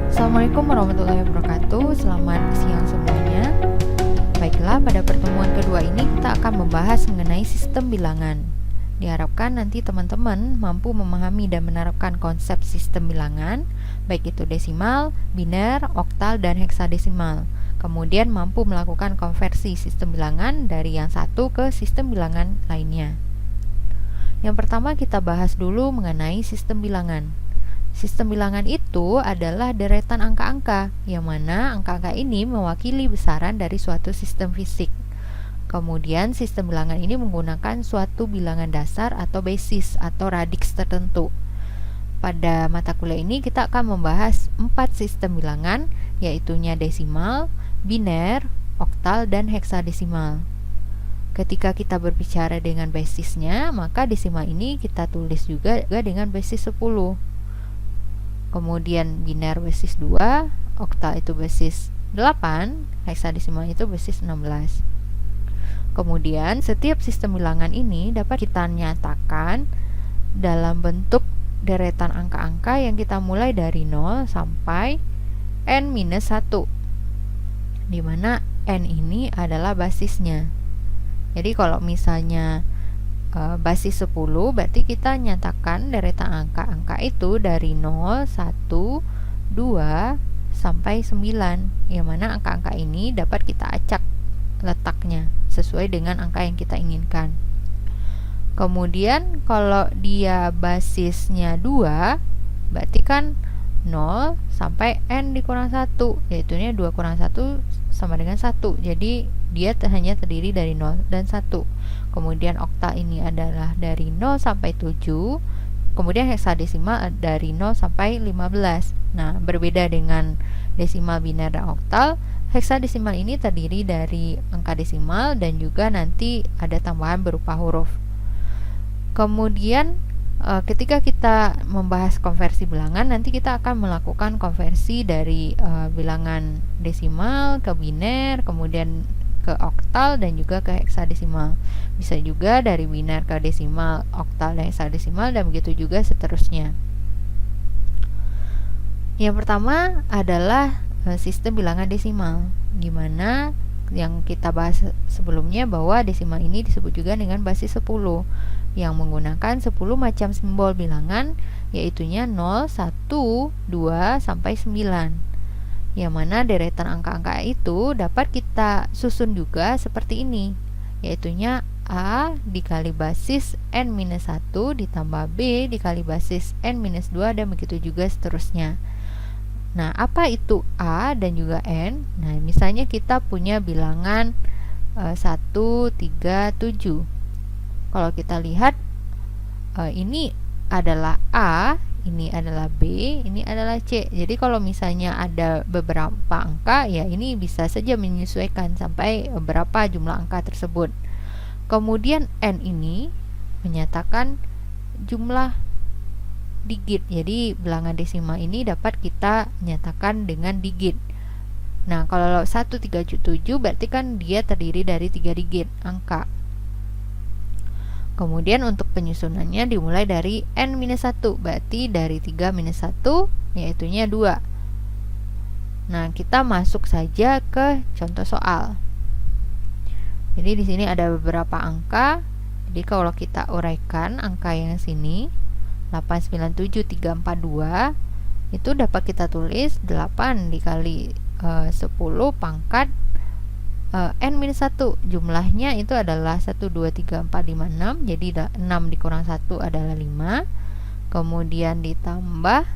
Assalamualaikum warahmatullahi wabarakatuh. Selamat siang semuanya. Baiklah, pada pertemuan kedua ini kita akan membahas mengenai sistem bilangan. Diharapkan nanti teman-teman mampu memahami dan menerapkan konsep sistem bilangan, baik itu desimal, biner, oktal, dan heksadesimal. Kemudian mampu melakukan konversi sistem bilangan dari yang satu ke sistem bilangan lainnya. Yang pertama kita bahas dulu mengenai sistem bilangan. Sistem bilangan itu adalah deretan angka-angka, yang mana angka-angka ini mewakili besaran dari suatu sistem fisik. Kemudian sistem bilangan ini menggunakan suatu bilangan dasar atau basis atau radix tertentu. Pada mata kuliah ini kita akan membahas 4 sistem bilangan, yaitunya desimal, biner, oktal, dan heksadesimal. Ketika kita berbicara dengan basisnya, maka desimal ini kita tulis juga dengan basis 10. Kemudian biner basis 2, oktal itu basis 8, heksadesimal itu basis 16. Kemudian setiap sistem bilangan ini dapat kita nyatakan dalam bentuk deretan angka-angka yang kita mulai dari 0 sampai n-1, di mana n ini adalah basisnya. Jadi kalau misalnya basis 10, berarti kita nyatakan deretan angka-angka itu dari 0, 1, 2, sampai 9, yang mana angka-angka ini dapat kita acak letaknya sesuai dengan angka yang kita inginkan. Kemudian kalau dia basisnya 2, berarti kan 0 sampai n dikurang 1, yaitunya 2 kurang 1 sama dengan 1. Jadi dia hanya terdiri dari 0 dan 1. Kemudian oktal ini adalah dari 0 sampai 7. Kemudian heksadesimal dari 0 sampai 15. Nah, berbeda dengan desimal, biner, dan oktal, heksadesimal ini terdiri dari angka desimal dan juga nanti ada tambahan berupa huruf. Kemudian ketika kita membahas konversi bilangan, nanti kita akan melakukan konversi dari bilangan desimal ke biner, kemudian ke oktal dan juga ke heksadesimal. Bisa juga dari biner ke desimal, oktal, dan heksadesimal, dan begitu juga seterusnya. Yang pertama adalah sistem bilangan desimal, di mana yang kita bahas sebelumnya bahwa desimal ini disebut juga dengan basis 10, yang menggunakan 10 macam simbol bilangan, yaitunya 0, 1, 2, sampai 9. Yang mana deretan angka-angka itu dapat kita susun juga seperti ini, yaitunya A dikali basis n-1 ditambah B dikali basis n-2, dan begitu juga seterusnya. Nah, apa itu A dan juga N? Nah, misalnya kita punya bilangan 1, 3, 7. Kalau kita lihat ini adalah A, ini adalah B, ini adalah C. Jadi kalau misalnya ada beberapa angka, ya ini bisa saja menyesuaikan sampai berapa jumlah angka tersebut. Kemudian N ini menyatakan jumlah digit. Jadi bilangan desimal ini dapat kita nyatakan dengan digit. Nah, kalau 137 berarti kan dia terdiri dari 3 digit angka. Kemudian untuk penyusunannya dimulai dari n-1, berarti dari 3 minus 1 yaitunya 2. Nah, kita masuk saja ke contoh soal. Jadi di sini ada beberapa angka. Jadi kalau kita uraikan angka yang sini 897342 itu dapat kita tulis 8 dikali 10 pangkat n-1, jumlahnya itu adalah 1, 2, 3, 4, 5, 6. Jadi 6 dikurang 1 adalah 5. Kemudian ditambah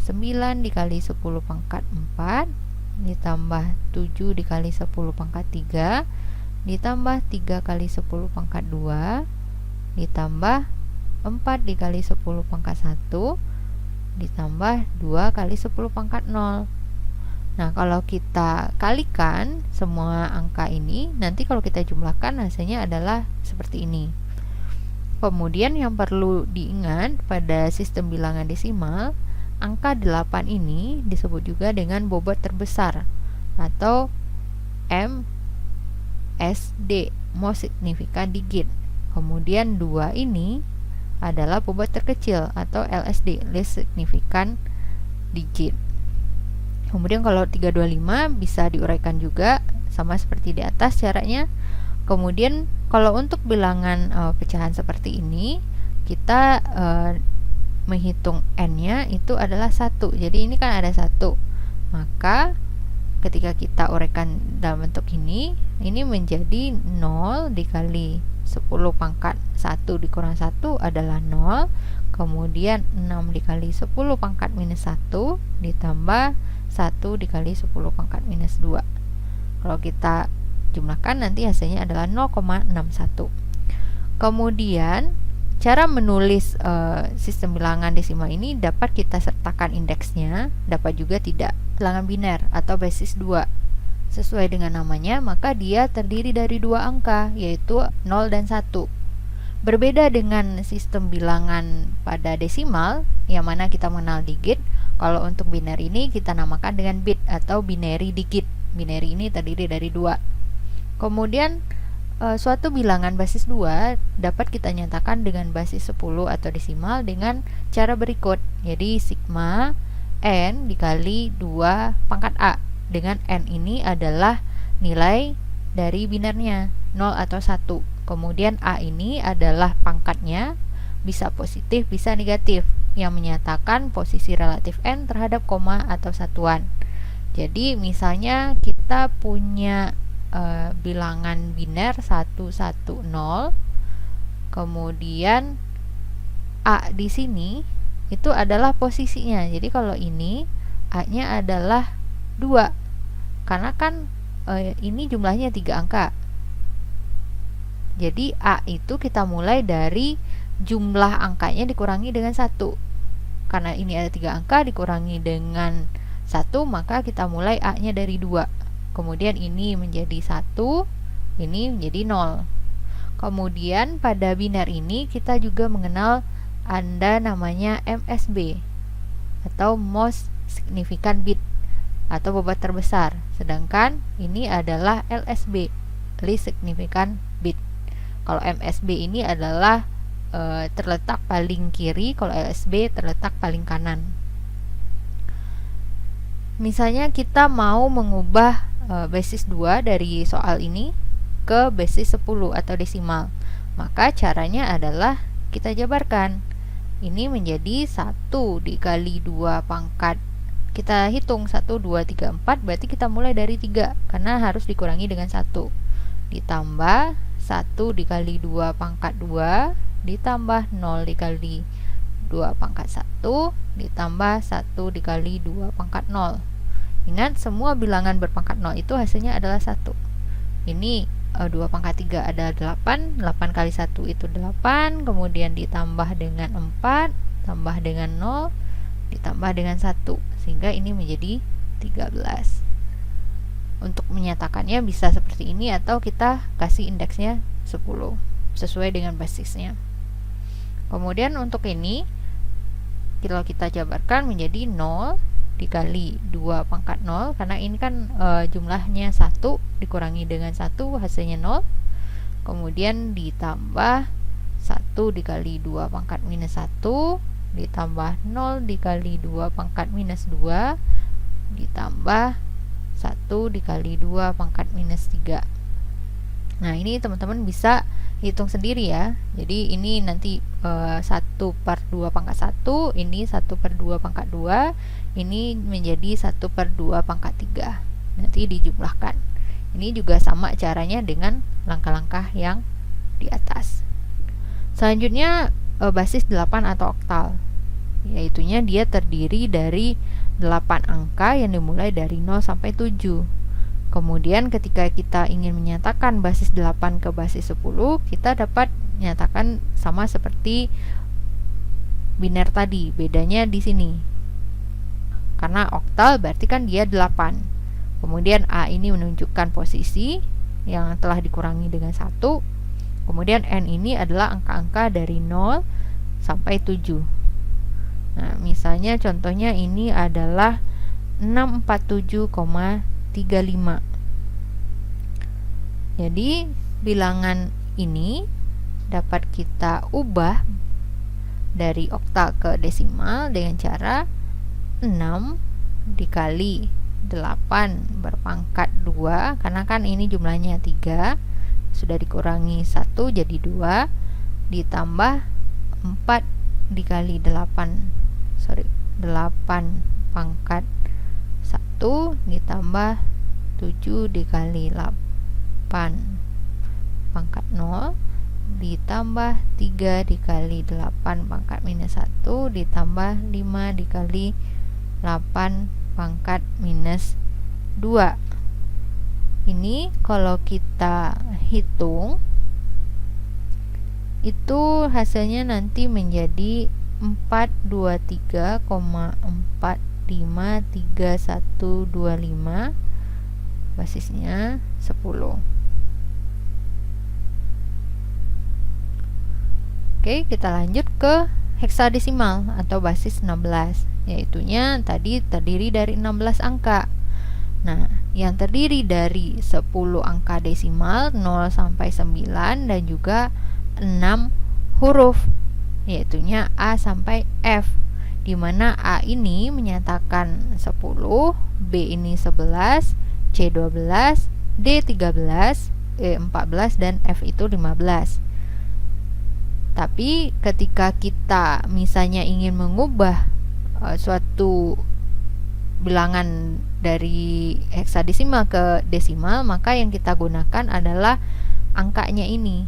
9 dikali 10 pangkat 4, ditambah 7 dikali 10 pangkat 3, ditambah 3 kali 10 pangkat 2, ditambah 4 dikali 10 pangkat 1, ditambah 2 kali 10 pangkat 0. Nah, kalau kita kalikan semua angka ini, nanti kalau kita jumlahkan hasilnya adalah seperti ini. Kemudian yang perlu diingat pada sistem bilangan desimal, angka 8 ini disebut juga dengan bobot terbesar atau MSD, most significant digit. Kemudian 2 ini adalah bobot terkecil atau LSD, least significant digit. Kemudian kalau 325 bisa diuraikan juga sama seperti di atas caranya. Kemudian kalau untuk bilangan pecahan seperti ini, kita menghitung n-nya itu adalah 1. Jadi ini kan ada 1. Maka ketika kita uraikan dalam bentuk ini menjadi 0 dikali 10 pangkat 1 dikurang 1 adalah 0. Kemudian 6 dikali 10 pangkat minus 1 ditambah 1 dikali 10 pangkat minus 2. Kalau kita jumlahkan nanti hasilnya adalah 0,61. Kemudian cara menulis sistem bilangan desimal ini dapat kita sertakan indeksnya, dapat juga tidak. Bilangan biner atau basis 2 sesuai dengan namanya, maka dia terdiri dari 2 angka, yaitu 0 dan 1. Berbeda dengan sistem bilangan pada desimal yang mana kita mengenal digit. Kalau untuk biner ini kita namakan dengan bit atau binary digit. Binary ini terdiri dari 2. Kemudian suatu bilangan basis 2 dapat kita nyatakan dengan basis 10 atau desimal dengan cara berikut. Jadi sigma n dikali 2 pangkat a, dengan n ini adalah nilai dari binernya 0 atau 1. Kemudian a ini adalah pangkatnya, bisa positif bisa negatif, yang menyatakan posisi relatif n terhadap koma atau satuan. Jadi misalnya kita punya bilangan biner 110, kemudian a di sini itu adalah posisinya. Jadi kalau ini a-nya adalah 2, karena kan ini jumlahnya 3 angka. Jadi a itu kita mulai dari jumlah angkanya dikurangi dengan 1. Karena ini ada 3 angka dikurangi dengan 1, maka kita mulai a-nya dari 2. Kemudian ini menjadi 1, ini menjadi 0. Kemudian pada biner ini kita juga mengenal ada namanya MSB atau most significant bit atau bobot terbesar. Sedangkan ini adalah LSB, least significant bit. Kalau MSB ini adalah terletak paling kiri, kalau LSB terletak paling kanan. Misalnya kita mau mengubah basis 2 dari soal ini ke basis 10 atau desimal, maka caranya adalah kita jabarkan. Ini menjadi 1 dikali 2 pangkat, kita hitung 1, 2, 3, 4, berarti kita mulai dari 3 karena harus dikurangi dengan 1, ditambah 1 dikali 2 pangkat 2 ditambah 0 dikali 2 pangkat 1 ditambah 1 dikali 2 pangkat 0. Ingat, semua bilangan berpangkat 0 itu hasilnya adalah 1. Ini 2 pangkat 3 ada 8, 8 kali 1 itu 8, kemudian ditambah dengan 4, tambah dengan 0, ditambah dengan 1, sehingga ini menjadi 13. Untuk menyatakannya bisa seperti ini, atau kita kasih indeksnya 10 sesuai dengan basisnya. Kemudian untuk ini kalau kita jabarkan menjadi 0 dikali 2 pangkat 0, karena ini kan jumlahnya 1 dikurangi dengan 1 hasilnya 0, kemudian ditambah 1 dikali 2 pangkat minus 1 ditambah 0 dikali 2 pangkat minus 2 ditambah 1 dikali 2 pangkat minus 3. Nah, ini teman-teman bisa hitung sendiri ya. Jadi ini nanti 1 per 2 pangkat 1, ini 1 per 2 pangkat 2, ini menjadi 1 per 2 pangkat 3. Nanti dijumlahkan. Ini juga sama caranya dengan langkah-langkah yang di atas. Selanjutnya basis 8 atau oktal, yaitunya dia terdiri dari 8 angka yang dimulai dari 0 sampai 7. Kemudian ketika kita ingin menyatakan basis 8 ke basis 10, kita dapat menyatakan sama seperti biner tadi. Bedanya di sini, karena oktal berarti kan dia 8. Kemudian A ini menunjukkan posisi yang telah dikurangi dengan 1. Kemudian N ini adalah angka-angka dari 0 sampai 7. Nah, misalnya contohnya ini adalah 647,35. Jadi bilangan ini dapat kita ubah dari oktal ke desimal dengan cara 6 dikali 8 berpangkat 2, karena kan ini jumlahnya 3, sudah dikurangi 1 jadi 2, ditambah 4 dikali 8 pangkat 1 ditambah 7 dikali 8 pangkat 0 ditambah 3 dikali 8 pangkat minus 1 ditambah 5 dikali 8 pangkat minus 2. Ini kalau kita hitung itu hasilnya nanti menjadi 423,453125, basisnya 10. Oke, kita lanjut ke heksadesimal atau basis 16, yaitunya tadi terdiri dari 16 angka. Nah, yang terdiri dari 10 angka desimal 0 sampai 9 dan juga 6 huruf, yaitunya A sampai F, di mana A ini menyatakan 10, B ini 11, C 12, D 13, E 14 dan F itu 15. Tapi ketika kita misalnya ingin mengubah suatu bilangan dari heksadesimal ke desimal, maka yang kita gunakan adalah angkanya ini,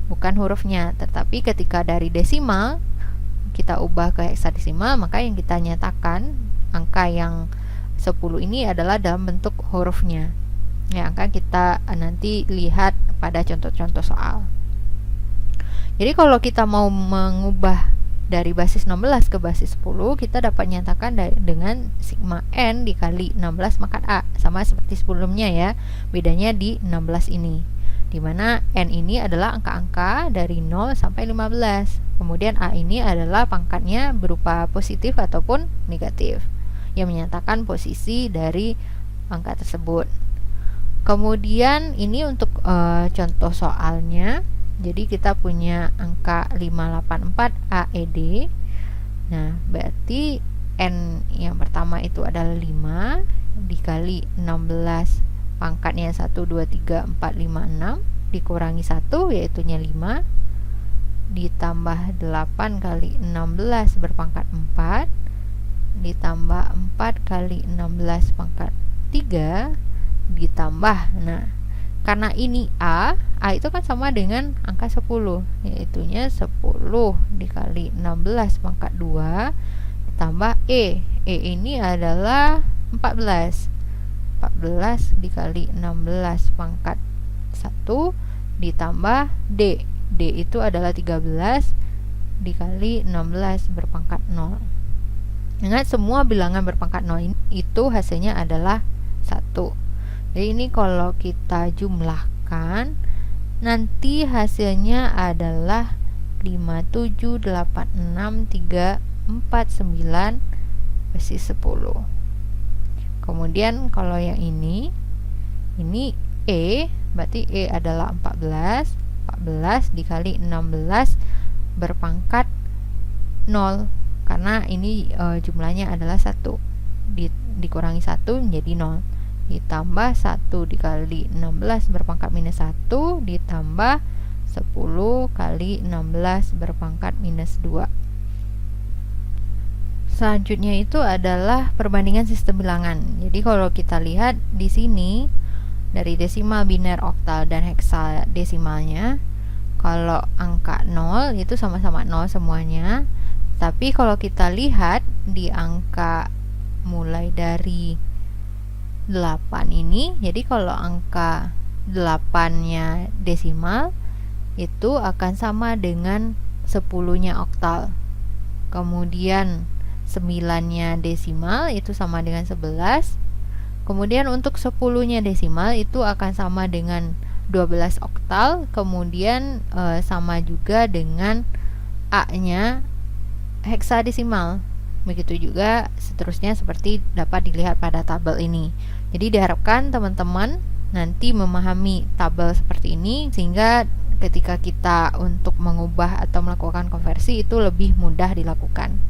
bukan hurufnya. Tetapi ketika dari desimal kita ubah ke heksadesimal, maka yang kita nyatakan angka yang 10 ini adalah dalam bentuk hurufnya. Ya, akan kita nanti lihat pada contoh-contoh soal. Jadi kalau kita mau mengubah dari basis 16 ke basis 10, kita dapat nyatakan dengan sigma n dikali 16 pangkat A, sama seperti sebelumnya ya. Bedanya di 16 ini, dimana n ini adalah angka-angka dari 0 sampai 15. Kemudian A ini adalah pangkatnya berupa positif ataupun negatif, yang menyatakan posisi dari angka tersebut. Kemudian ini untuk contoh soalnya. Jadi kita punya angka 584 AED. Nah, berarti N yang pertama itu adalah 5 dikali 16 pangkatnya 1, 2, 3, 4, 5, 6 dikurangi 1 yaitunya 5 ditambah 8 kali 16 berpangkat 4 ditambah 4 kali 16 pangkat 3 ditambah, nah karena ini A itu kan sama dengan angka 10, yaitunya 10 dikali 16 pangkat 2 ditambah E ini adalah 14 dikali 16 pangkat 1 ditambah D itu adalah 13 dikali 16 berpangkat 0. Ingat, semua bilangan berpangkat 0 itu hasilnya adalah 1. Jadi ini kalau kita jumlahkan nanti hasilnya adalah 5786349 basis 10. Kemudian kalau yang ini E, berarti E adalah 14 dikali 16 berpangkat 0, karena ini jumlahnya adalah 1 dikurangi 1 menjadi 0, ditambah 1 dikali 16 berpangkat minus 1 ditambah 10 kali 16 berpangkat minus 2. Selanjutnya itu adalah perbandingan sistem bilangan. Jadi kalau kita lihat di sini dari desimal, biner, oktal, dan heksadesimalnya, kalau angka 0 itu sama-sama 0 semuanya. Tapi kalau kita lihat di angka mulai dari 8 ini, jadi kalau angka 8-nya desimal itu akan sama dengan 10-nya oktal. Kemudian 9-nya desimal itu sama dengan 11. Kemudian untuk 10-nya desimal itu akan sama dengan 12 oktal. Kemudian sama juga dengan A-nya heksadesimal. Begitu juga seterusnya seperti dapat dilihat pada tabel ini. Jadi diharapkan teman-teman nanti memahami tabel seperti ini sehingga ketika kita untuk mengubah atau melakukan konversi itu lebih mudah dilakukan.